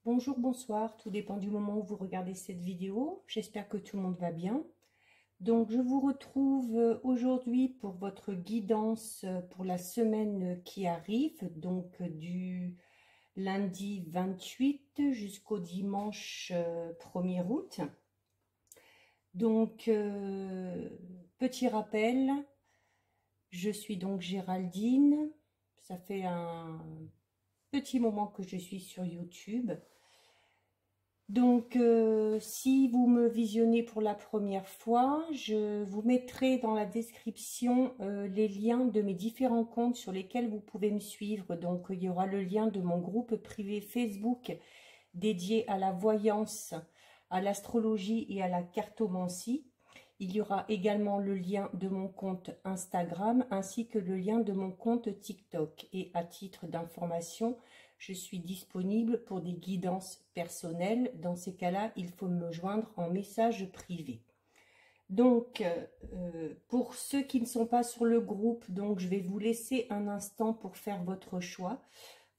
Bonjour, bonsoir, tout dépend du moment où vous regardez cette vidéo. J'espère que tout le monde va bien. Donc, je vous retrouve aujourd'hui pour votre guidance pour la semaine qui arrive, donc du lundi 28 jusqu'au dimanche 1er août. Donc, petit rappel, je suis donc Géraldine. Ça fait un petit moment que je suis sur YouTube. Donc, si vous me visionnez pour la première fois, je vous mettrai dans la description les liens de mes différents comptes sur lesquels vous pouvez me suivre. Donc, il y aura le lien de mon groupe privé Facebook dédié à la voyance, à l'astrologie et à la cartomancie. Il y aura également le lien de mon compte Instagram ainsi que le lien de mon compte TikTok. Et à titre d'information, je suis disponible pour des guidances personnelles. Dans ces cas-là, il faut me joindre en message privé. Donc, pour ceux qui ne sont pas sur le groupe, donc je vais vous laisser un instant pour faire votre choix.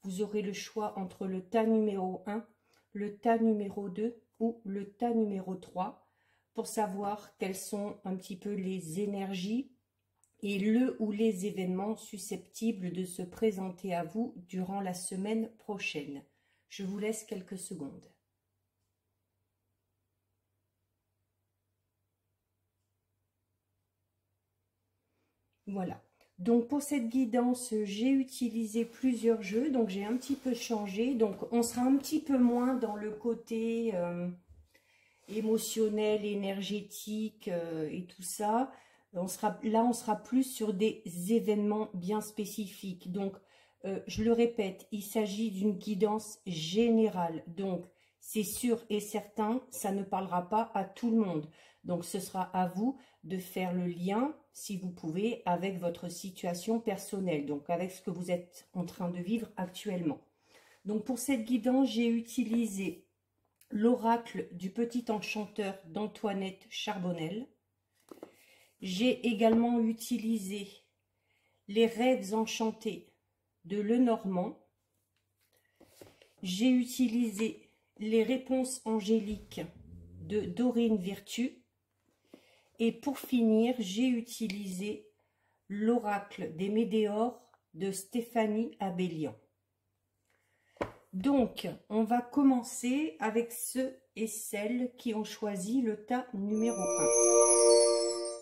Vous aurez le choix entre le tas numéro 1, le tas numéro 2 ou le tas numéro 3 pour savoir quelles sont un petit peu les énergies et le ou les événements susceptibles de se présenter à vous durant la semaine prochaine. Je vous laisse quelques secondes. Voilà. Donc pour cette guidance, j'ai utilisé plusieurs jeux, donc j'ai un petit peu changé. Donc on sera un petit peu moins dans le côté émotionnel, énergétique et tout ça. On sera plus sur des événements bien spécifiques. Donc, je le répète, il s'agit d'une guidance générale. Donc, c'est sûr et certain, ça ne parlera pas à tout le monde. Donc, ce sera à vous de faire le lien, si vous pouvez, avec votre situation personnelle. Donc, avec ce que vous êtes en train de vivre actuellement. Donc, pour cette guidance, j'ai utilisé l'oracle du petit enchanteur d'Antoinette Charbonnel. J'ai également utilisé les rêves enchantés de Lenormand. J'ai utilisé les réponses angéliques de Dorine Virtue. Et pour finir, j'ai utilisé l'oracle des météores de Stéphanie Abélian. Donc, on va commencer avec ceux et celles qui ont choisi le tas numéro 1.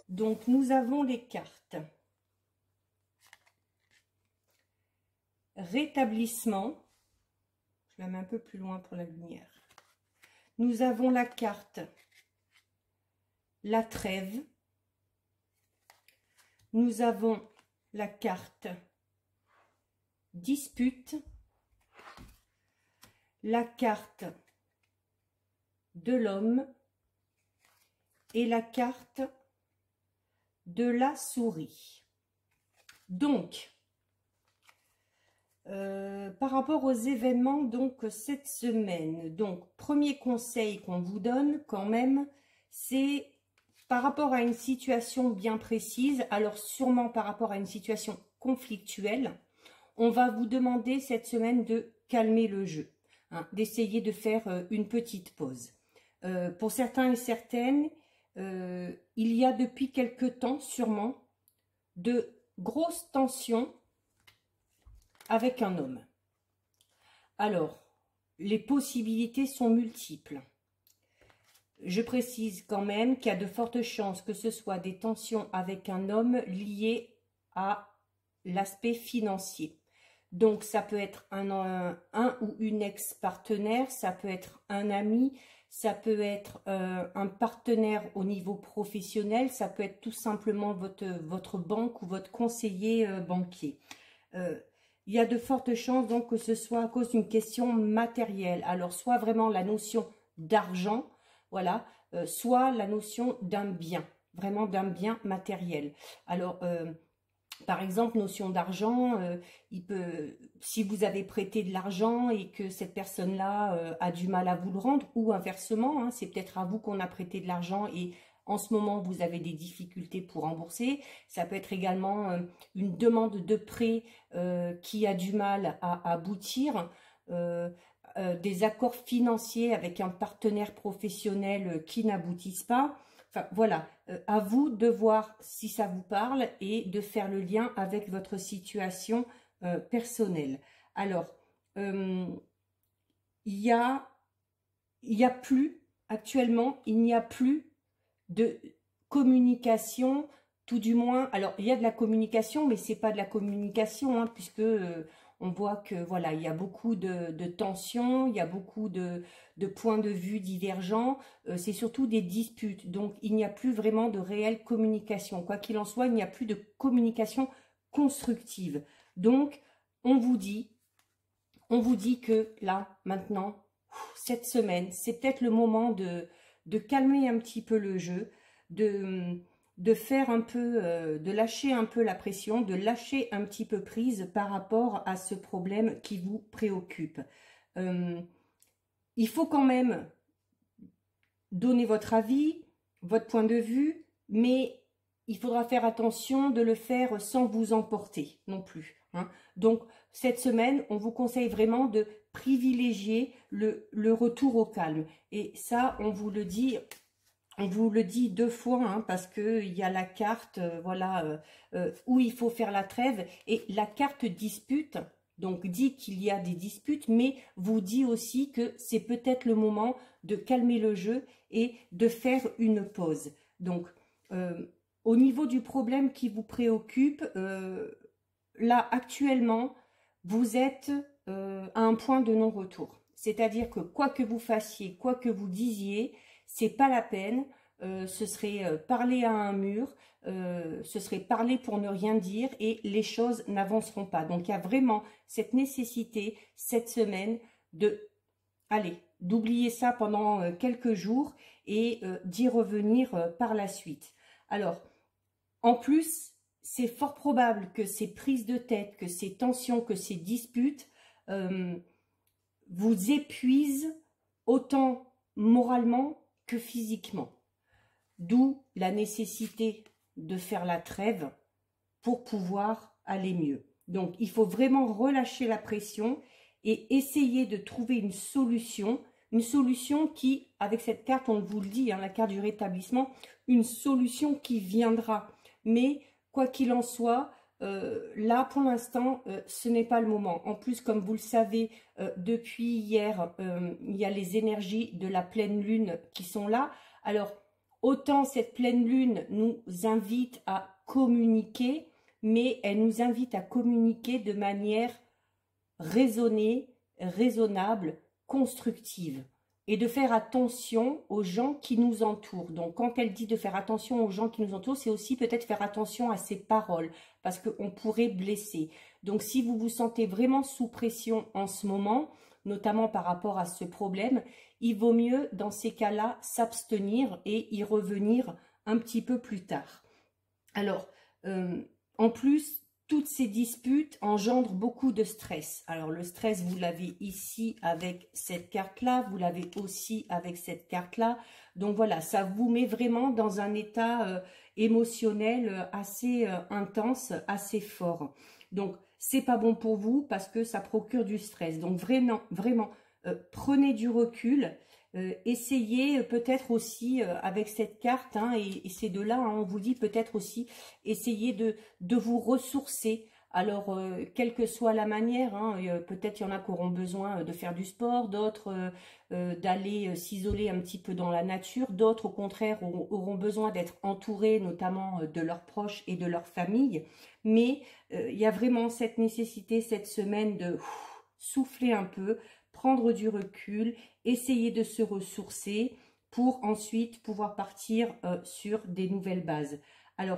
Donc, nous avons les cartes. Rétablissement. Je la mets un peu plus loin pour la lumière. Nous avons la carte la trêve. Nous avons la carte dispute. La carte de l'homme et la carte de la souris. Donc, par rapport aux événements donc cette semaine, donc premier conseil qu'on vous donne quand même, c'est par rapport à une situation bien précise, alors sûrement par rapport à une situation conflictuelle, on va vous demander cette semaine de calmer le jeu. D'essayer de faire une petite pause. Pour certains et certaines, il y a depuis quelque temps sûrement de grosses tensions avec un homme. Alors, les possibilités sont multiples. Je précise quand même qu'il y a de fortes chances que ce soit des tensions avec un homme liées à l'aspect financier. Donc, ça peut être un ou une ex-partenaire, ça peut être un ami, ça peut être un partenaire au niveau professionnel, ça peut être tout simplement votre banque ou votre conseiller banquier. Il y a de fortes chances donc que ce soit à cause d'une question matérielle. Alors, soit vraiment la notion d'argent, voilà, soit la notion d'un bien, vraiment d'un bien matériel. Alors, par exemple, notion d'argent, si vous avez prêté de l'argent et que cette personne-là a du mal à vous le rendre, ou inversement, c'est peut-être à vous qu'on a prêté de l'argent et en ce moment vous avez des difficultés pour rembourser. Ça peut être également une demande de prêt qui a du mal à aboutir. des accords financiers avec un partenaire professionnel qui n'aboutissent pas. Enfin, voilà, à vous de voir si ça vous parle et de faire le lien avec votre situation personnelle. Alors, il y a plus, actuellement, il n'y a plus de communication, tout du moins. Alors, il y a de la communication, mais c'est pas de la communication, hein, puisque on voit que voilà, il y a beaucoup de tensions, il y a beaucoup de points de vue divergents, c'est surtout des disputes. Donc, il n'y a plus vraiment de réelle communication. Quoi qu'il en soit, il n'y a plus de communication constructive. Donc, on vous dit que là, maintenant, cette semaine, c'est peut-être le moment de calmer un petit peu le jeu, de faire un peu, de lâcher un peu la pression, de lâcher un petit peu prise par rapport à ce problème qui vous préoccupe. Il faut quand même donner votre avis, votre point de vue, mais il faudra faire attention de le faire sans vous emporter non plus, hein. Donc, cette semaine, on vous conseille vraiment de privilégier le retour au calme. Et ça, on vous le dit 2 fois, hein, parce qu'il y a la carte voilà, où il faut faire la trêve. Et la carte dispute, donc dit qu'il y a des disputes, mais vous dit aussi que c'est peut-être le moment de calmer le jeu et de faire une pause. Donc, au niveau du problème qui vous préoccupe, là, actuellement, vous êtes à un point de non-retour. C'est-à-dire que quoi que vous fassiez, quoi que vous disiez, c'est pas la peine. Ce serait parler à un mur, ce serait parler pour ne rien dire et les choses n'avanceront pas. Donc, il y a vraiment cette nécessité, cette semaine, d'oublier ça pendant quelques jours et d'y revenir par la suite. Alors, en plus, c'est fort probable que ces prises de tête, que ces tensions, que ces disputes vous épuisent autant moralement que physiquement. D'où la nécessité de faire la trêve pour pouvoir aller mieux. Donc, il faut vraiment relâcher la pression et essayer de trouver une solution qui, avec cette carte, on vous le dit, hein, la carte du rétablissement, une solution qui viendra. Mais quoi qu'il en soit, là, pour l'instant, ce n'est pas le moment. En plus, comme vous le savez, depuis hier, il y a les énergies de la pleine lune qui sont là. Alors, autant cette pleine lune nous invite à communiquer, mais elle nous invite à communiquer de manière raisonnée, raisonnable, constructive. Et de faire attention aux gens qui nous entourent. Donc, quand elle dit de faire attention aux gens qui nous entourent, c'est aussi peut-être faire attention à ses paroles, parce qu'on pourrait blesser. Donc, si vous vous sentez vraiment sous pression en ce moment, notamment par rapport à ce problème, il vaut mieux, dans ces cas-là, s'abstenir et y revenir un petit peu plus tard. Alors, en plus, toutes ces disputes engendrent beaucoup de stress. Alors, le stress, vous l'avez ici avec cette carte-là, vous l'avez aussi avec cette carte-là. Donc, voilà, ça vous met vraiment dans un état émotionnel assez intense, assez fort. Donc, c'est pas bon pour vous parce que ça procure du stress. Donc, vraiment, prenez du recul. Essayez peut-être aussi avec cette carte, hein, et ces deux-là, hein, on vous dit peut-être aussi, essayez de vous ressourcer. Alors, quelle que soit la manière, hein, peut-être il y en a qui auront besoin de faire du sport, d'autres d'aller s'isoler un petit peu dans la nature, d'autres au contraire auront besoin d'être entourés, notamment de leurs proches et de leur famille. Mais il y a vraiment cette nécessité cette semaine de souffler un peu, prendre du recul, essayer de se ressourcer pour ensuite pouvoir partir sur des nouvelles bases. Alors,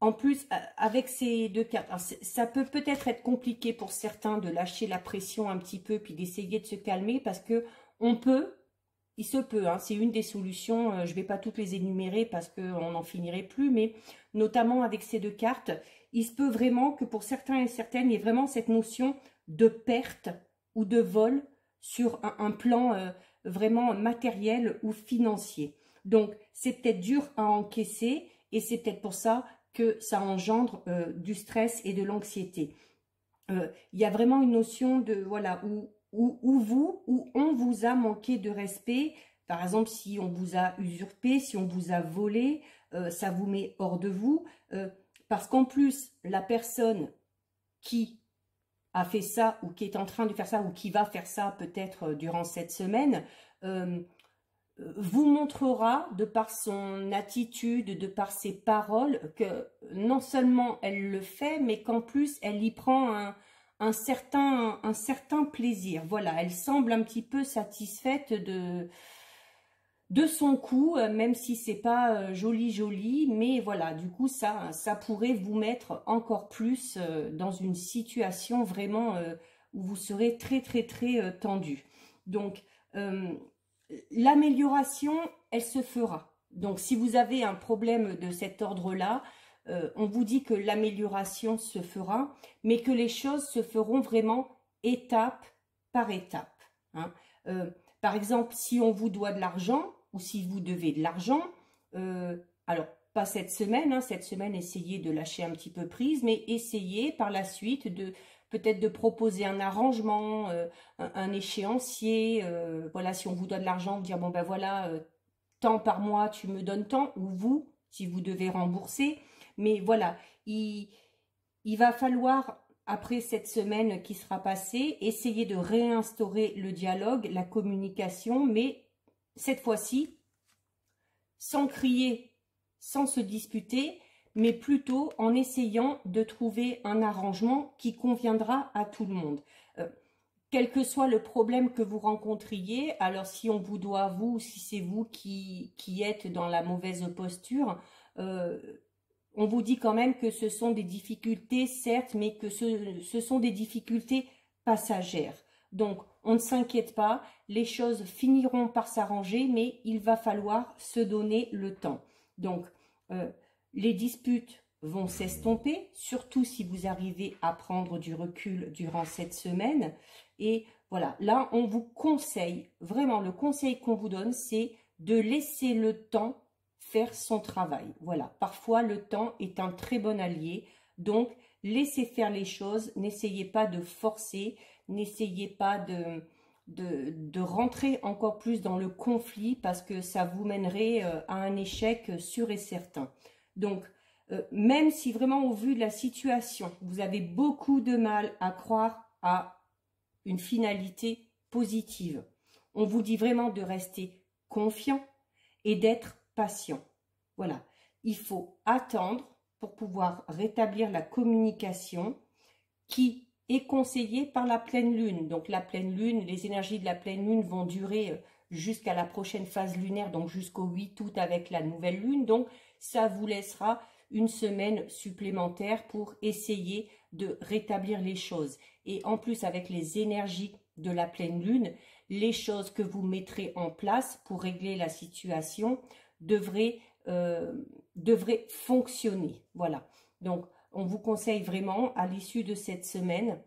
en plus, avec ces deux cartes, ça peut peut-être être compliqué pour certains de lâcher la pression un petit peu, puis d'essayer de se calmer, parce que il se peut, hein, c'est une des solutions, je ne vais pas toutes les énumérer parce qu'on n'en finirait plus, mais notamment avec ces deux cartes, il se peut vraiment que pour certains et certaines, il y ait vraiment cette notion de perte ou de vol sur un plan vraiment matériel ou financier. Donc, c'est peut-être dur à encaisser et c'est peut-être pour ça que ça engendre du stress et de l'anxiété. Il y a vraiment une notion de, voilà, où où on vous a manqué de respect. Par exemple, si on vous a usurpé, si on vous a volé, ça vous met hors de vous. Parce qu'en plus, la personne qui a fait ça ou qui est en train de faire ça ou qui va faire ça peut-être durant cette semaine, vous montrera de par son attitude, de par ses paroles, que non seulement elle le fait, mais qu'en plus elle y prend un certain plaisir. Voilà, elle semble un petit peu satisfaite de son coup, même si c'est pas joli, mais voilà, du coup ça pourrait vous mettre encore plus dans une situation vraiment où vous serez très tendu. Donc l'amélioration, elle se fera. Donc si vous avez un problème de cet ordre-là, on vous dit que l'amélioration se fera, mais que les choses se feront vraiment étape par étape, hein. Par exemple, si on vous doit de l'argent, ou si vous devez de l'argent, alors pas cette semaine, hein, cette semaine essayez de lâcher un petit peu prise, mais essayez par la suite de peut-être de proposer un arrangement, un échéancier, voilà, si on vous doit de l'argent, vous dire bon ben voilà, tant par mois tu me donnes tant, ou vous, si vous devez rembourser, mais voilà, il va falloir, après cette semaine qui sera passée, essayer de réinstaurer le dialogue, la communication, mais cette fois-ci, sans crier, sans se disputer, mais plutôt en essayant de trouver un arrangement qui conviendra à tout le monde. Quel que soit le problème que vous rencontriez, alors si on vous doit à vous, si c'est vous qui êtes dans la mauvaise posture, on vous dit quand même que ce sont des difficultés, certes, mais que ce sont des difficultés passagères. Donc, on ne s'inquiète pas, les choses finiront par s'arranger, mais il va falloir se donner le temps. Donc, les disputes vont s'estomper, surtout si vous arrivez à prendre du recul durant cette semaine. Et voilà, là, on vous conseille, vraiment, le conseil qu'on vous donne, c'est de laisser le temps faire son travail. Voilà, parfois le temps est un très bon allié, donc laissez faire les choses, n'essayez pas de forcer, n'essayez pas de rentrer encore plus dans le conflit parce que ça vous mènerait à un échec sûr et certain. Donc, même si vraiment au vu de la situation, vous avez beaucoup de mal à croire à une finalité positive, on vous dit vraiment de rester confiant et d'être patient. Voilà, il faut attendre pour pouvoir rétablir la communication qui est conseillée par la pleine lune. Donc la pleine lune, les énergies de la pleine lune vont durer jusqu'à la prochaine phase lunaire, donc jusqu'au 8 août avec la nouvelle lune. Donc ça vous laissera une semaine supplémentaire pour essayer de rétablir les choses. Et en plus avec les énergies de la pleine lune, les choses que vous mettrez en place pour régler la situation devraient fonctionner. Voilà. Donc, on vous conseille vraiment, à l'issue de cette semaine,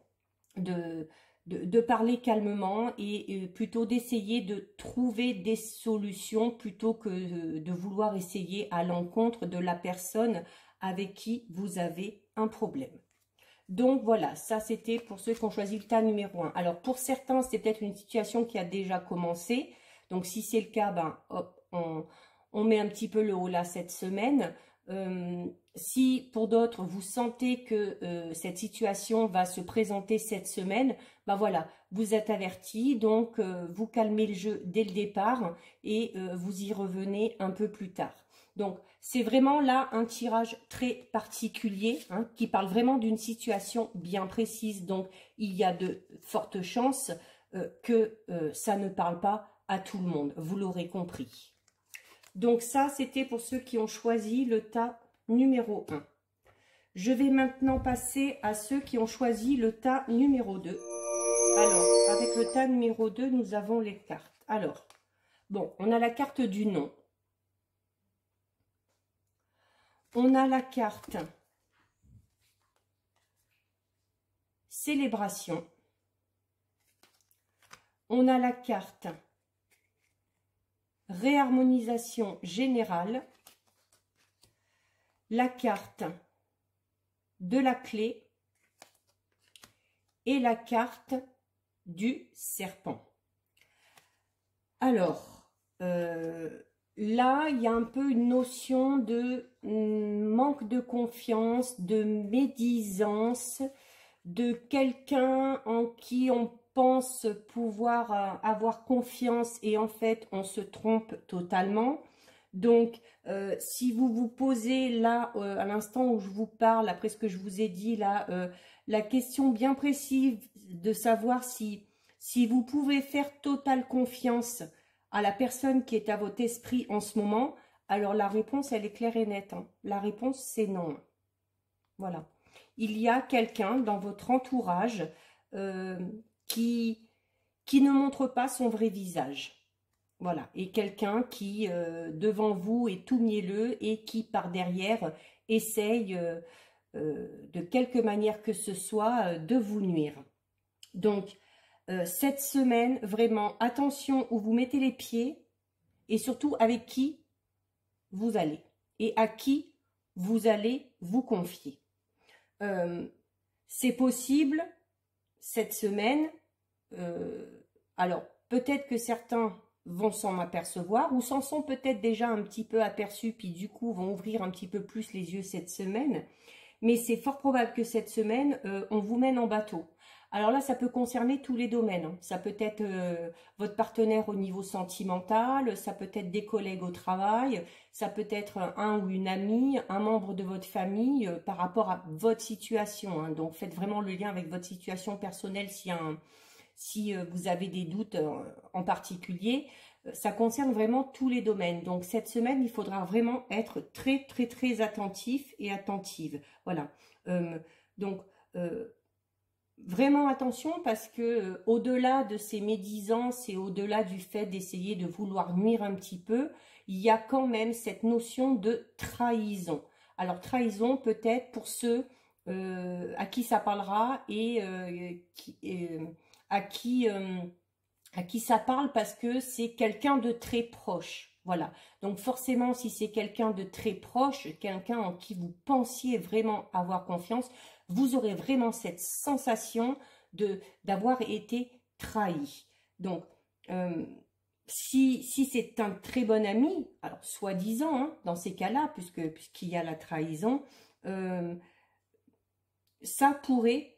de parler calmement et plutôt d'essayer de trouver des solutions plutôt que de vouloir essayer à l'encontre de la personne avec qui vous avez un problème. Donc voilà, ça c'était pour ceux qui ont choisi le tas numéro 1. Alors pour certains, c'est peut-être une situation qui a déjà commencé. Donc si c'est le cas, ben hop, on met un petit peu le haut là cette semaine. Si pour d'autres, vous sentez que cette situation va se présenter cette semaine, ben voilà, vous êtes avertis. Donc vous calmez le jeu dès le départ et vous y revenez un peu plus tard. Donc, c'est vraiment là un tirage très particulier, hein, qui parle vraiment d'une situation bien précise. Donc, il y a de fortes chances que ça ne parle pas à tout le monde. Vous l'aurez compris. Donc, ça, c'était pour ceux qui ont choisi le tas numéro 1. Je vais maintenant passer à ceux qui ont choisi le tas numéro 2. Alors, avec le tas numéro 2, nous avons les cartes. Alors, bon, on a la carte du non. On a la carte célébration. On a la carte réharmonisation générale. La carte de la clé. Et la carte du serpent. Alors, là, il y a un peu une notion de manque de confiance, de médisance, de quelqu'un en qui on pense pouvoir avoir confiance et en fait, on se trompe totalement. Donc, si vous vous posez là, à l'instant où je vous parle, après ce que je vous ai dit là, la question bien précise de savoir si vous pouvez faire totale confiance à la personne qui est à votre esprit en ce moment, alors la réponse, elle est claire et nette. Hein. La réponse, c'est non. Voilà. Il y a quelqu'un dans votre entourage qui ne montre pas son vrai visage. Voilà, et quelqu'un qui, devant vous, est tout mielleux et qui, par derrière, essaye, de quelque manière que ce soit, de vous nuire. Donc, cette semaine, vraiment, attention où vous mettez les pieds et surtout avec qui vous allez et à qui vous allez vous confier. C'est possible, cette semaine, alors peut-être que certains vont s'en apercevoir ou s'en sont peut-être déjà un petit peu aperçus puis du coup vont ouvrir un petit peu plus les yeux cette semaine, mais c'est fort probable que cette semaine on vous mène en bateau. Alors là, ça peut concerner tous les domaines, hein. Ça peut être votre partenaire au niveau sentimental, ça peut être des collègues au travail, ça peut être un ou une amie, un membre de votre famille par rapport à votre situation, hein. Donc faites vraiment le lien avec votre situation personnelle si vous avez des doutes en particulier. Ça concerne vraiment tous les domaines. Donc cette semaine, il faudra vraiment être très très très attentif et attentive. Voilà. Donc vraiment attention parce que au-delà de ces médisances et au-delà du fait d'essayer de vouloir nuire un petit peu, il y a quand même cette notion de trahison. Alors trahison peut-être pour ceux à qui ça parlera et à qui ça parle parce que c'est quelqu'un de très proche. Voilà. Donc forcément, si c'est quelqu'un de très proche, quelqu'un en qui vous pensiez vraiment avoir confiance, vous aurez vraiment cette sensation d'avoir été trahi. Donc, si c'est un très bon ami, alors soi-disant, hein, dans ces cas-là, puisqu'il y a la trahison, ça pourrait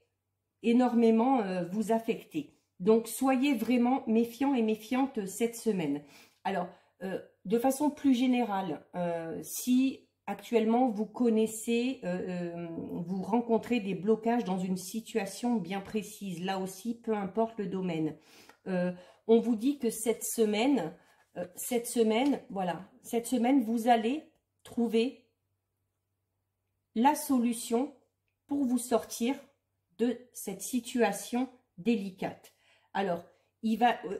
énormément vous affecter. Donc, soyez vraiment méfiants et méfiantes cette semaine. Alors, de façon plus générale, si actuellement vous connaissez, vous rencontrez des blocages dans une situation bien précise, là aussi, peu importe le domaine, on vous dit que cette semaine, voilà, cette semaine, vous allez trouver la solution pour vous sortir de cette situation délicate. Alors,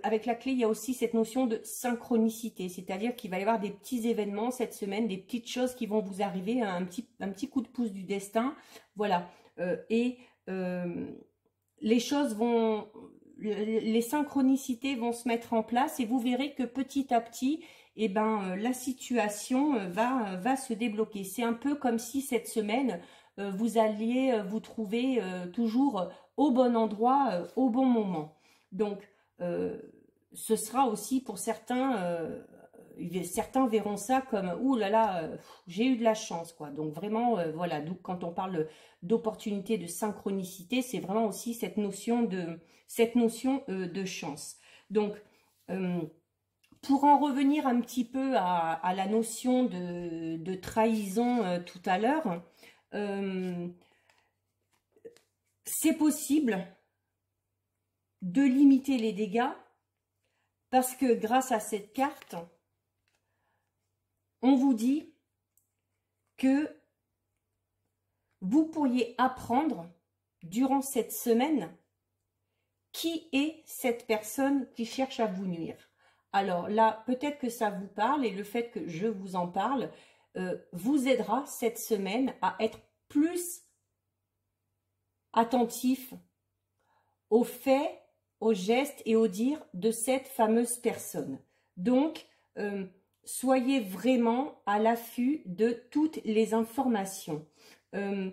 avec la clé, il y a aussi cette notion de synchronicité, c'est-à-dire qu'il va y avoir des petits événements cette semaine, des petites choses qui vont vous arriver, un petit coup de pouce du destin, voilà. Les choses les synchronicités vont se mettre en place et vous verrez que petit à petit, eh ben, la situation va se débloquer. C'est un peu comme si cette semaine, vous alliez vous trouver toujours au bon endroit, au bon moment. Donc, ce sera aussi pour certains, certains verront ça comme « Ouh là là, j'ai eu de la chance ». Quoi. Donc vraiment, voilà, donc, quand on parle d'opportunité, de synchronicité, c'est vraiment aussi cette notion de chance. Donc, pour en revenir un petit peu à la notion de trahison tout à l'heure, c'est possible de limiter les dégâts parce que grâce à cette carte, on vous dit que vous pourriez apprendre durant cette semaine qui est cette personne qui cherche à vous nuire. Alors là, peut-être que ça vous parle et le fait que je vous en parle vous aidera cette semaine à être plus attentif aux faits, aux gestes et aux dires de cette fameuse personne. Donc, soyez vraiment à l'affût de toutes les informations. Comme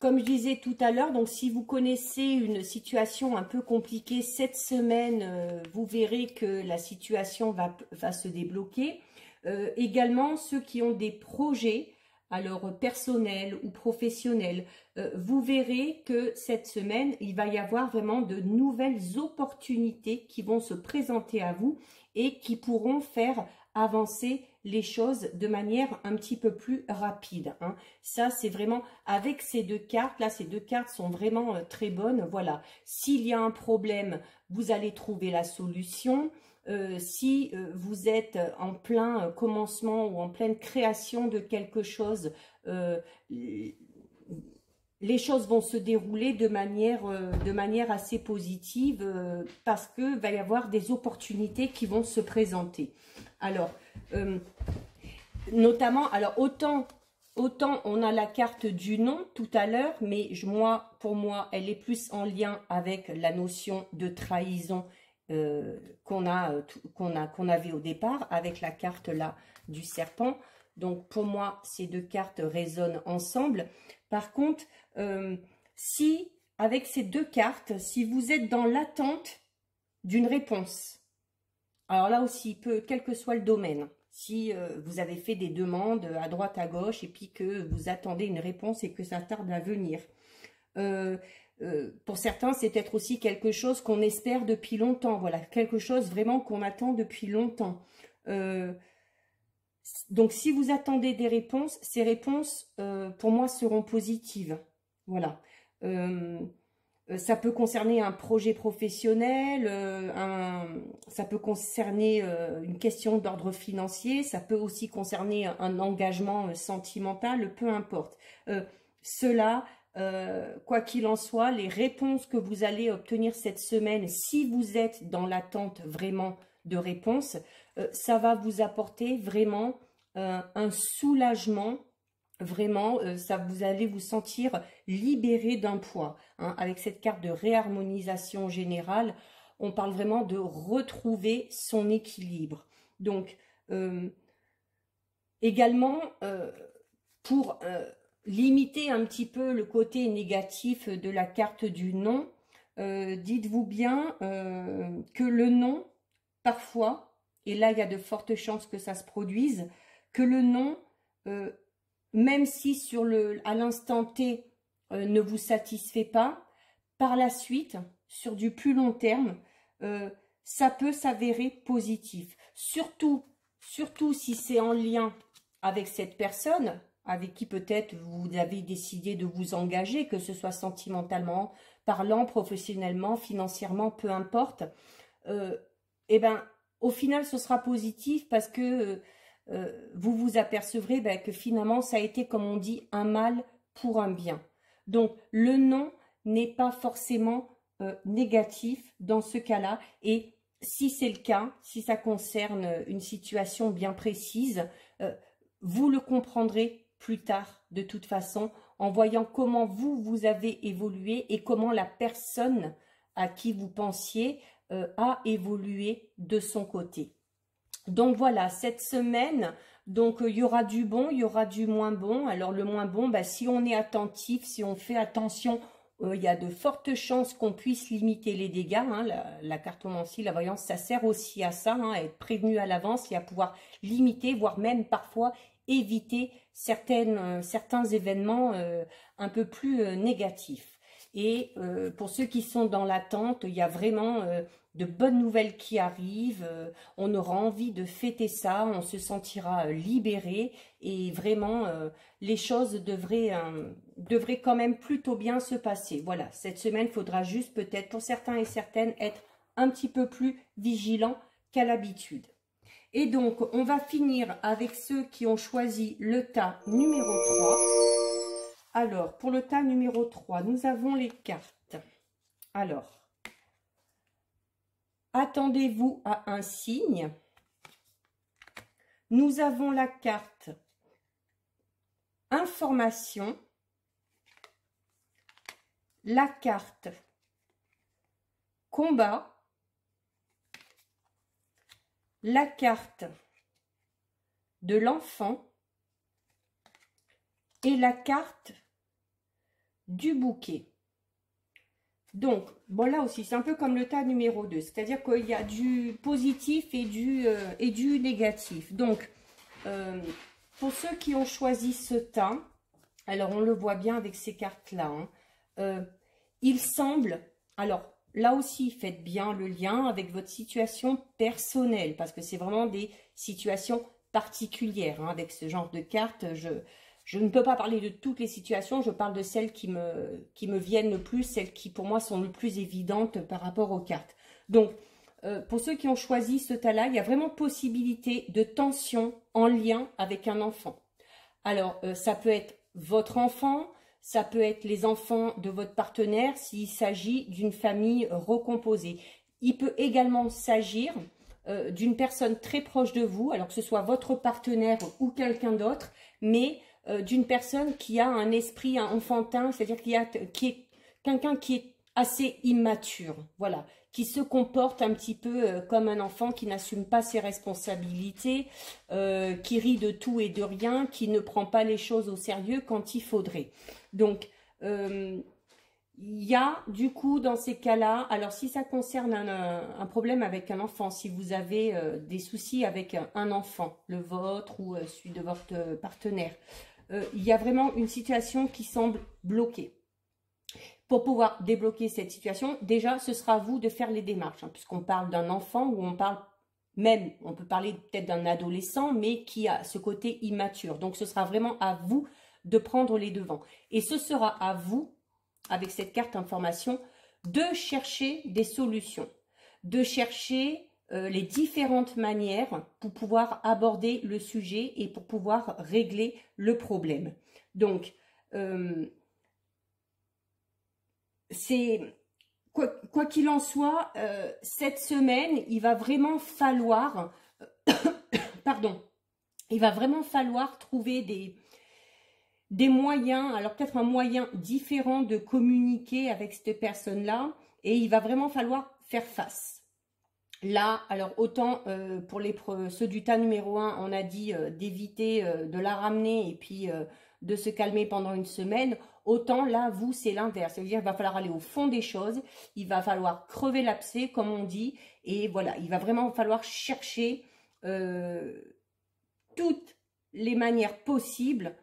comme je disais tout à l'heure, donc si vous connaissez une situation un peu compliquée cette semaine, vous verrez que la situation va se débloquer. Également, ceux qui ont des projets, alors personnels ou professionnels, vous verrez que cette semaine, il va y avoir vraiment de nouvelles opportunités qui vont se présenter à vous et qui pourront faire avancer les choses de manière un petit peu plus rapide, hein. Ça, c'est vraiment avec ces deux cartes. Là, ces deux cartes sont vraiment très bonnes. Voilà. S'il y a un problème, vous allez trouver la solution. Si vous êtes en plein commencement ou en pleine création de quelque chose, les choses vont se dérouler de manière assez positive parce qu'il va y avoir des opportunités qui vont se présenter. Alors, notamment, alors autant on a la carte du non tout à l'heure, mais pour moi, elle est plus en lien avec la notion de trahison qu'on avait au départ, avec la carte là du serpent. Donc pour moi, ces deux cartes résonnent ensemble. Par contre, si avec ces deux cartes, si vous êtes dans l'attente d'une réponse, alors là aussi, quel que soit le domaine, si vous avez fait des demandes à droite, à gauche, et puis que vous attendez une réponse et que ça tarde à venir. Pour certains, c'est peut-être aussi quelque chose qu'on espère depuis longtemps. Voilà, quelque chose vraiment qu'on attend depuis longtemps. Donc, si vous attendez des réponses, ces réponses, pour moi, seront positives. Voilà. Ça peut concerner un projet professionnel, ça peut concerner une question d'ordre financier, ça peut aussi concerner un engagement sentimental, peu importe. Cela, quoi qu'il en soit, les réponses que vous allez obtenir cette semaine, si vous êtes dans l'attente vraiment de réponses, ça va vous apporter vraiment un soulagement. Vraiment, vous allez vous sentir libéré d'un poids, hein. Avec cette carte de réharmonisation générale, on parle vraiment de retrouver son équilibre. Donc, également, pour limiter un petit peu le côté négatif de la carte du non, dites-vous bien que le non, parfois, et là il y a de fortes chances que ça se produise, que le non, même si à l'instant T ne vous satisfait pas, par la suite, sur du plus long terme, ça peut s'avérer positif. Surtout si c'est en lien avec cette personne, avec qui peut-être vous avez décidé de vous engager, que ce soit sentimentalement parlant, professionnellement, financièrement, peu importe. Eh ben, au final, ce sera positif parce que vous vous apercevrez que finalement, ça a été, comme on dit, un mal pour un bien. Donc, le non n'est pas forcément négatif dans ce cas-là. Et si c'est le cas, si ça concerne une situation bien précise, vous le comprendrez plus tard de toute façon en voyant comment vous avez évolué et comment la personne à qui vous pensiez a évolué de son côté. Donc voilà, cette semaine, donc il y aura du bon, il y aura du moins bon. Alors le moins bon, si on est attentif, si on fait attention, il y a de fortes chances qu'on puisse limiter les dégâts, hein. La cartomancie, la voyance, ça sert aussi à ça, hein, à être prévenu à l'avance et à pouvoir limiter, voire même parfois éviter certains événements un peu plus négatifs. Et pour ceux qui sont dans l'attente, il y a vraiment de bonnes nouvelles qui arrivent. On aura envie de fêter ça, on se sentira libéré et vraiment les choses devraient quand même plutôt bien se passer. Voilà, cette semaine, il faudra juste peut-être pour certains et certaines être un petit peu plus vigilants qu'à l'habitude. Et donc, on va finir avec ceux qui ont choisi le tas numéro 3. Alors, pour le tas numéro 3, nous avons les cartes. Alors, attendez-vous à un signe. Nous avons la carte information, la carte combat, la carte de l'enfant et la carte du bouquet. Donc, bon là aussi, c'est un peu comme le tas numéro 2, c'est-à-dire qu'il y a du positif et du négatif. Donc, pour ceux qui ont choisi ce tas, alors on le voit bien avec ces cartes-là, hein, il semble, alors là aussi, faites bien le lien avec votre situation personnelle, parce que c'est vraiment des situations particulières, hein, avec ce genre de cartes. Je ne peux pas parler de toutes les situations, je parle de celles qui me viennent le plus, celles qui pour moi sont le plus évidentes par rapport aux cartes. Donc, pour ceux qui ont choisi ce tas-là, il y a vraiment possibilité de tension en lien avec un enfant. Alors, ça peut être votre enfant, ça peut être les enfants de votre partenaire s'il s'agit d'une famille recomposée. Il peut également s'agir d'une personne très proche de vous, alors que ce soit votre partenaire ou quelqu'un d'autre, mais d'une personne qui a un esprit enfantin, c'est-à-dire qui est quelqu'un qui est assez immature, voilà, qui se comporte un petit peu comme un enfant, qui n'assume pas ses responsabilités, qui rit de tout et de rien, qui ne prend pas les choses au sérieux quand il faudrait. Donc, il y a du coup dans ces cas-là, alors si ça concerne un problème avec un enfant, si vous avez des soucis avec un enfant, le vôtre ou celui de votre partenaire, il y a vraiment une situation qui semble bloquée. Pour pouvoir débloquer cette situation, déjà ce sera à vous de faire les démarches, hein, puisqu'on parle d'un enfant ou on parle même, on peut parler peut-être d'un adolescent, mais qui a ce côté immature. Donc ce sera vraiment à vous de prendre les devants. Et ce sera à vous, avec cette carte information, de chercher des solutions, de chercher les différentes manières pour pouvoir aborder le sujet et pour pouvoir régler le problème. Donc, c'est quoi qu'il en soit, cette semaine, il va vraiment falloir, pardon, il va vraiment falloir trouver des moyens, alors peut-être un moyen différent de communiquer avec cette personne-là, et il va vraiment falloir faire face. Là, alors autant pour ceux du tas numéro 1, on a dit d'éviter de la ramener et puis de se calmer pendant une semaine, autant là, vous, c'est l'inverse. C'est-à-dire qu'il va falloir aller au fond des choses, il va falloir crever l'abcès, comme on dit, et voilà, il va vraiment falloir chercher toutes les manières possibles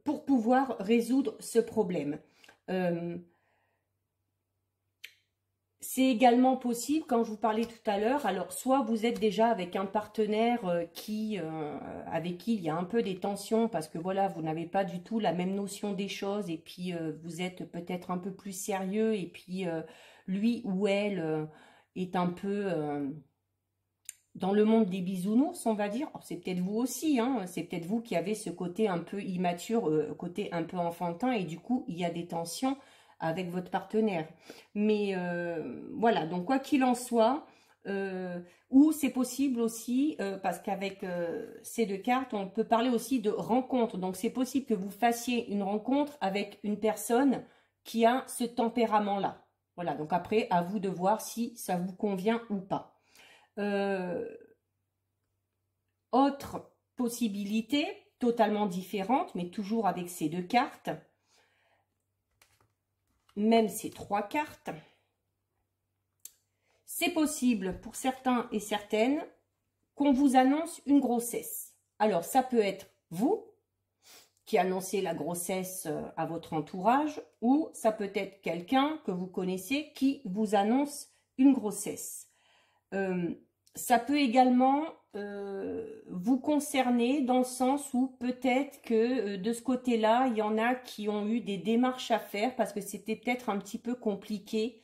pour pouvoir résoudre ce problème. C'est également possible, quand je vous parlais tout à l'heure, alors soit vous êtes déjà avec un partenaire avec qui il y a un peu des tensions parce que voilà, vous n'avez pas du tout la même notion des choses et puis vous êtes peut-être un peu plus sérieux et puis lui ou elle est un peu dans le monde des bisounours, on va dire. C'est peut-être vous aussi, hein, c'est peut-être vous qui avez ce côté un peu immature, côté un peu enfantin et du coup il y a des tensions avec votre partenaire. Mais voilà, donc quoi qu'il en soit, ou c'est possible aussi, parce qu'avec ces deux cartes, on peut parler aussi de rencontre. Donc c'est possible que vous fassiez une rencontre avec une personne qui a ce tempérament-là. Voilà, donc après, à vous de voir si ça vous convient ou pas. Autre possibilité, totalement différente, mais toujours avec ces deux cartes, même ces trois cartes, c'est possible pour certains et certaines qu'on vous annonce une grossesse. Alors, ça peut être vous qui annoncez la grossesse à votre entourage ou ça peut être quelqu'un que vous connaissez qui vous annonce une grossesse. Ça peut également vous concerner dans le sens où peut-être que de ce côté-là, il y en a qui ont eu des démarches à faire parce que c'était peut-être un petit peu compliqué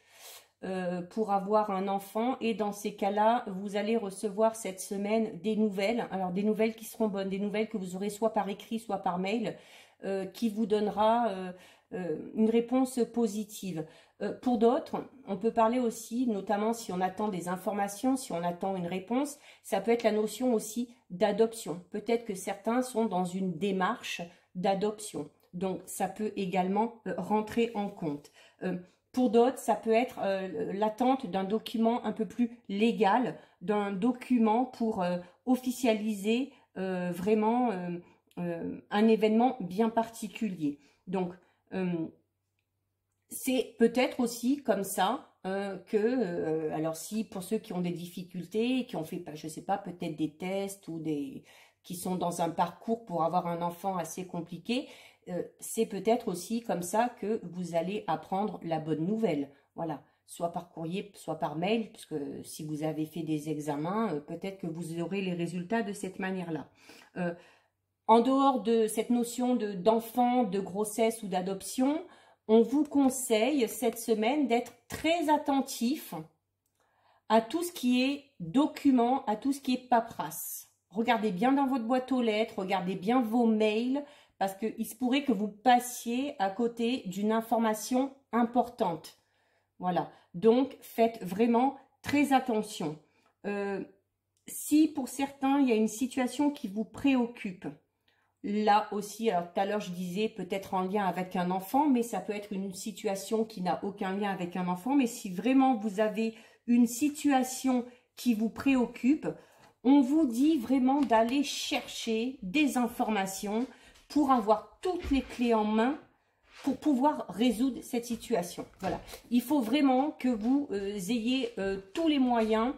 pour avoir un enfant. Et dans ces cas-là, vous allez recevoir cette semaine des nouvelles. Alors des nouvelles qui seront bonnes, des nouvelles que vous aurez soit par écrit, soit par mail, qui vous donnera une réponse positive. Pour d'autres, on peut parler aussi, notamment si on attend des informations, si on attend une réponse, ça peut être la notion aussi d'adoption. Peut-être que certains sont dans une démarche d'adoption. Donc, ça peut également rentrer en compte. Pour d'autres, ça peut être l'attente d'un document un peu plus légal, d'un document pour officialiser vraiment un événement bien particulier. Donc, c'est peut-être aussi comme ça alors si pour ceux qui ont des difficultés, qui ont fait, je sais pas, peut-être des tests ou qui sont dans un parcours pour avoir un enfant assez compliqué, c'est peut-être aussi comme ça que vous allez apprendre la bonne nouvelle. Voilà, soit par courrier, soit par mail, puisque si vous avez fait des examens, peut-être que vous aurez les résultats de cette manière-là. En dehors de cette notion d'enfant, de grossesse ou d'adoption, on vous conseille cette semaine d'être très attentif à tout ce qui est document, à tout ce qui est paperasse. Regardez bien dans votre boîte aux lettres, regardez bien vos mails, parce qu'il se pourrait que vous passiez à côté d'une information importante. Voilà, donc faites vraiment très attention. Si pour certains, il y a une situation qui vous préoccupe, là aussi, alors tout à l'heure je disais peut-être en lien avec un enfant, mais ça peut être une situation qui n'a aucun lien avec un enfant. Mais si vraiment vous avez une situation qui vous préoccupe, on vous dit vraiment d'aller chercher des informations pour avoir toutes les clés en main pour pouvoir résoudre cette situation. Voilà, il faut vraiment que vous ayez tous les moyens,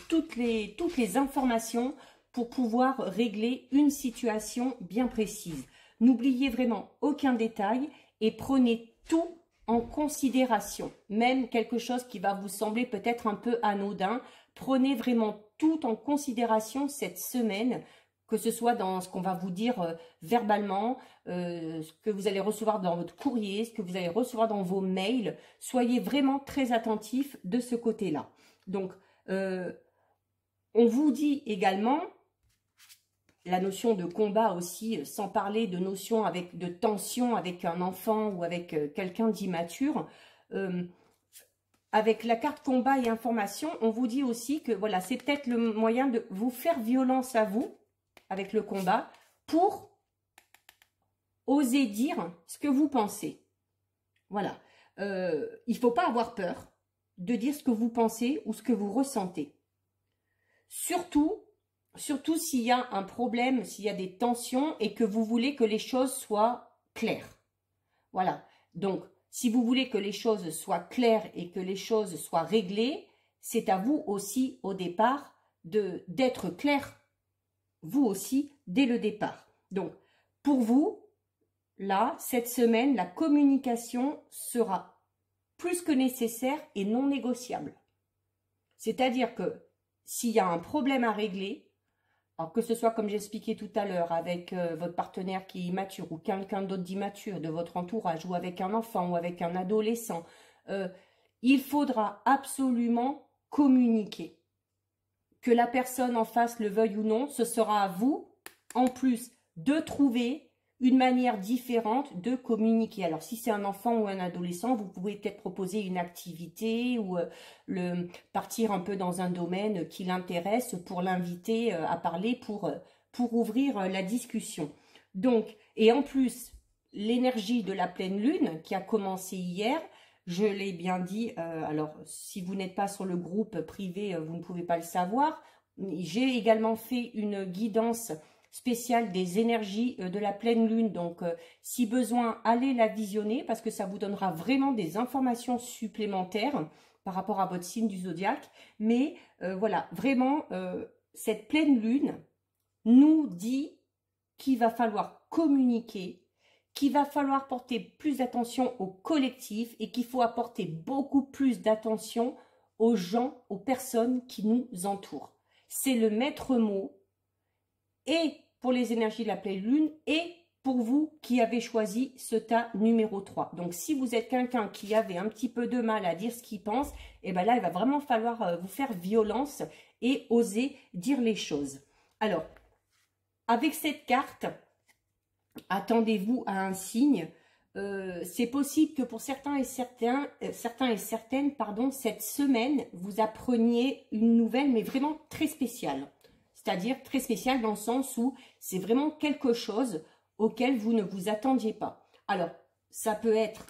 toutes les informations pour pouvoir régler une situation bien précise. N'oubliez vraiment aucun détail et prenez tout en considération. Même quelque chose qui va vous sembler peut-être un peu anodin, prenez vraiment tout en considération cette semaine, que ce soit dans ce qu'on va vous dire verbalement, ce que vous allez recevoir dans votre courrier, ce que vous allez recevoir dans vos mails. Soyez vraiment très attentifs de ce côté-là. Donc, on vous dit également la notion de combat aussi, sans parler de notion de tension avec un enfant ou avec quelqu'un d'immature. Avec la carte combat et information, on vous dit aussi que voilà, c'est peut-être le moyen de vous faire violence à vous avec le combat pour oser dire ce que vous pensez. Voilà. Il ne faut pas avoir peur de dire ce que vous pensez ou ce que vous ressentez. Surtout s'il y a un problème, s'il y a des tensions et que vous voulez que les choses soient claires. Voilà. Donc, si vous voulez que les choses soient claires et que les choses soient réglées, c'est à vous aussi au départ d'être clair, vous aussi, dès le départ. Donc, pour vous, là, cette semaine, la communication sera plus que nécessaire et non négociable. C'est-à-dire que s'il y a un problème à régler, alors que ce soit comme j'expliquais tout à l'heure avec votre partenaire qui est immature ou quelqu'un d'autre d'immature de votre entourage ou avec un enfant ou avec un adolescent, il faudra absolument communiquer. Que la personne en face le veuille ou non, ce sera à vous en plus de trouver une manière différente de communiquer. Alors, si c'est un enfant ou un adolescent, vous pouvez peut-être proposer une activité ou partir un peu dans un domaine qui l'intéresse pour l'inviter à parler, pour ouvrir la discussion. Donc, et en plus, l'énergie de la pleine lune qui a commencé hier, je l'ai bien dit, alors si vous n'êtes pas sur le groupe privé, vous ne pouvez pas le savoir. J'ai également fait une guidance spéciale des énergies de la pleine lune. Donc, si besoin, allez la visionner parce que ça vous donnera vraiment des informations supplémentaires par rapport à votre signe du zodiaque. Mais voilà, vraiment, cette pleine lune nous dit qu'il va falloir communiquer, qu'il va falloir porter plus d'attention au collectif et qu'il faut apporter beaucoup plus d'attention aux gens, aux personnes qui nous entourent. C'est le maître mot et pour les énergies de la pleine lune et pour vous qui avez choisi ce tas numéro 3. Donc, si vous êtes quelqu'un qui avait un petit peu de mal à dire ce qu'il pense, et bien là, il va vraiment falloir vous faire violence et oser dire les choses. Alors, avec cette carte, attendez-vous à un signe. C'est possible que pour certains et certaines, cette semaine, vous appreniez une nouvelle, mais vraiment très spéciale. C'est-à-dire très spéciale dans le sens où c'est vraiment quelque chose auquel vous ne vous attendiez pas. Alors, ça peut être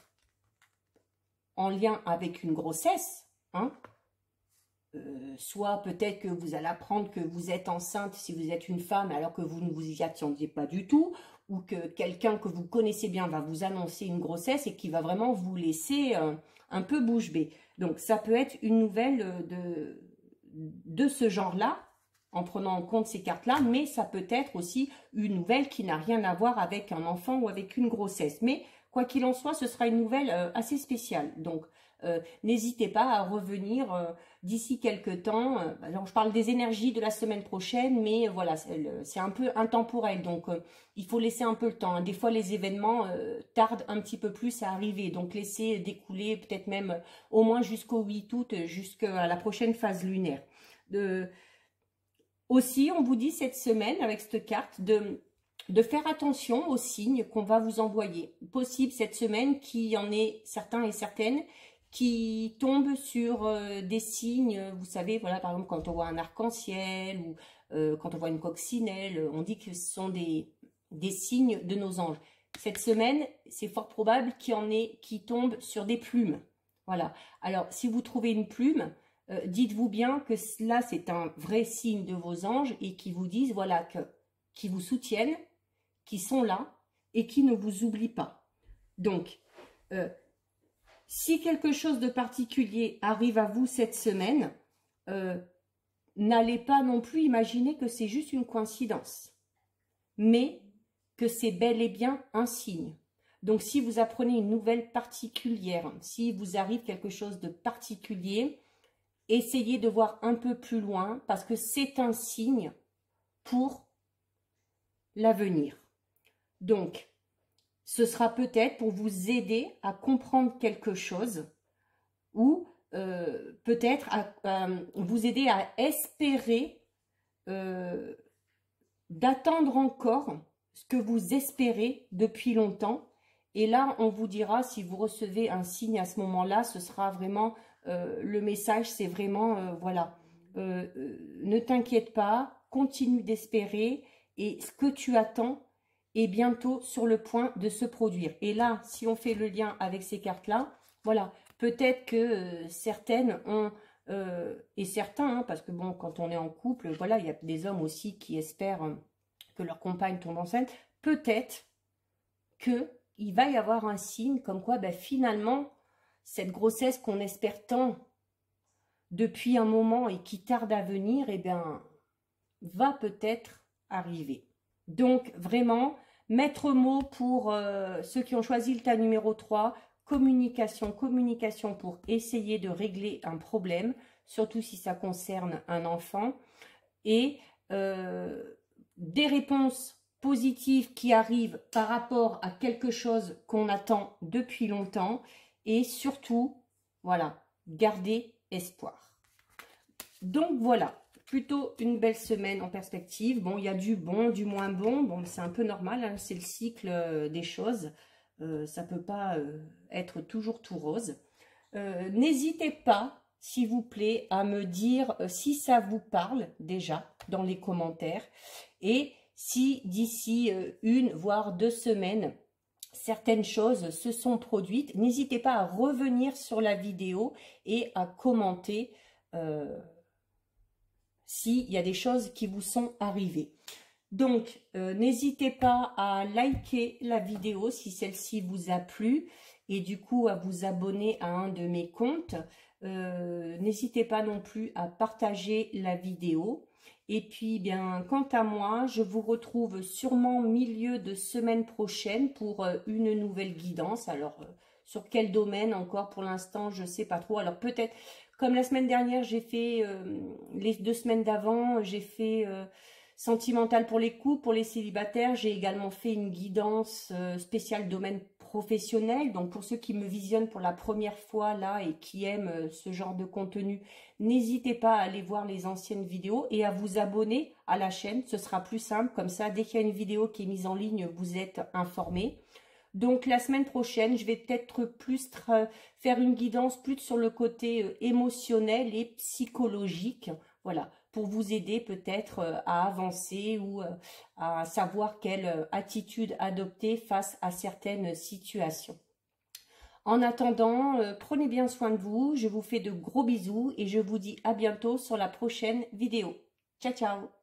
en lien avec une grossesse, hein, soit peut-être que vous allez apprendre que vous êtes enceinte si vous êtes une femme alors que vous ne vous y attendiez pas du tout, ou que quelqu'un que vous connaissez bien va vous annoncer une grossesse et qui va vraiment vous laisser un peu bouche bée. Donc ça peut être une nouvelle de ce genre-là, en prenant en compte ces cartes-là, mais ça peut être aussi une nouvelle qui n'a rien à voir avec un enfant ou avec une grossesse. Mais quoi qu'il en soit, ce sera une nouvelle assez spéciale. Donc, n'hésitez pas à revenir d'ici quelques temps. Alors, je parle des énergies de la semaine prochaine, mais voilà, c'est un peu intemporel. Donc, il faut laisser un peu le temps. Des fois, les événements tardent un petit peu plus à arriver. Donc, laissez découler peut-être même au moins jusqu'au 8 août, jusqu'à la prochaine phase lunaire. Aussi, on vous dit cette semaine, avec cette carte, de faire attention aux signes qu'on va vous envoyer. Possible cette semaine qu'il y en ait certains et certaines qui tombent sur des signes, vous savez, voilà, par exemple, quand on voit un arc-en-ciel ou quand on voit une coccinelle, on dit que ce sont des signes de nos anges. Cette semaine, c'est fort probable qu'il y en ait qui tombent sur des plumes. Voilà. Alors, si vous trouvez une plume, dites-vous bien que là, c'est un vrai signe de vos anges et qui vous disent, voilà, qui vous soutiennent, qui sont là et qui ne vous oublient pas. Donc, si quelque chose de particulier arrive à vous cette semaine, n'allez pas non plus imaginer que c'est juste une coïncidence, mais que c'est bel et bien un signe. Donc, si vous apprenez une nouvelle particulière, si vous arrive quelque chose de particulier, essayez de voir un peu plus loin parce que c'est un signe pour l'avenir. Donc, ce sera peut-être pour vous aider à comprendre quelque chose ou peut-être à vous aider à espérer, d'attendre encore ce que vous espérez depuis longtemps. Et là, on vous dira, si vous recevez un signe à ce moment-là, ce sera vraiment, le message, c'est vraiment, voilà, ne t'inquiète pas, continue d'espérer et ce que tu attends est bientôt sur le point de se produire. Et là, si on fait le lien avec ces cartes-là, voilà, peut-être que certaines ont, et certains, hein, parce que bon, quand on est en couple, voilà, il y a des hommes aussi qui espèrent que leur compagne tombe enceinte, peut-être qu'il va y avoir un signe comme quoi, ben, finalement, cette grossesse qu'on espère tant depuis un moment et qui tarde à venir, eh bien, va peut-être arriver. Donc, vraiment, maître mot pour ceux qui ont choisi le tas numéro 3, communication, communication pour essayer de régler un problème, surtout si ça concerne un enfant, et des réponses positives qui arrivent par rapport à quelque chose qu'on attend depuis longtemps, et surtout, voilà, garder espoir. Donc voilà, plutôt une belle semaine en perspective. Bon, il y a du bon, du moins bon. Bon, c'est un peu normal, hein, c'est le cycle des choses. Ça ne peut pas être toujours tout rose. N'hésitez pas, s'il vous plaît, à me dire si ça vous parle déjà dans les commentaires. Et si d'ici une, voire 2 semaines, certaines choses se sont produites, n'hésitez pas à revenir sur la vidéo et à commenter s'il y a des choses qui vous sont arrivées. Donc, n'hésitez pas à liker la vidéo si celle-ci vous a plu et du coup à vous abonner à un de mes comptes. N'hésitez pas non plus à partager la vidéo. Et puis, bien, quant à moi, je vous retrouve sûrement milieu de semaine prochaine pour une nouvelle guidance. Alors, sur quel domaine encore pour l'instant, je ne sais pas trop. Alors, peut-être, comme la semaine dernière, j'ai fait, les 2 semaines d'avant, j'ai fait sentimental pour les couples, pour les célibataires. J'ai également fait une guidance spéciale domaine professionnel. Donc, pour ceux qui me visionnent pour la première fois là et qui aiment ce genre de contenu, n'hésitez pas à aller voir les anciennes vidéos et à vous abonner à la chaîne. Ce sera plus simple. Comme ça, dès qu'il y a une vidéo qui est mise en ligne, vous êtes informés. Donc, la semaine prochaine, je vais peut-être plus faire une guidance plus sur le côté émotionnel et psychologique. Voilà, pour vous aider peut-être à avancer ou à savoir quelle attitude adopter face à certaines situations. En attendant, prenez bien soin de vous. Je vous fais de gros bisous et je vous dis à bientôt sur la prochaine vidéo. Ciao, ciao!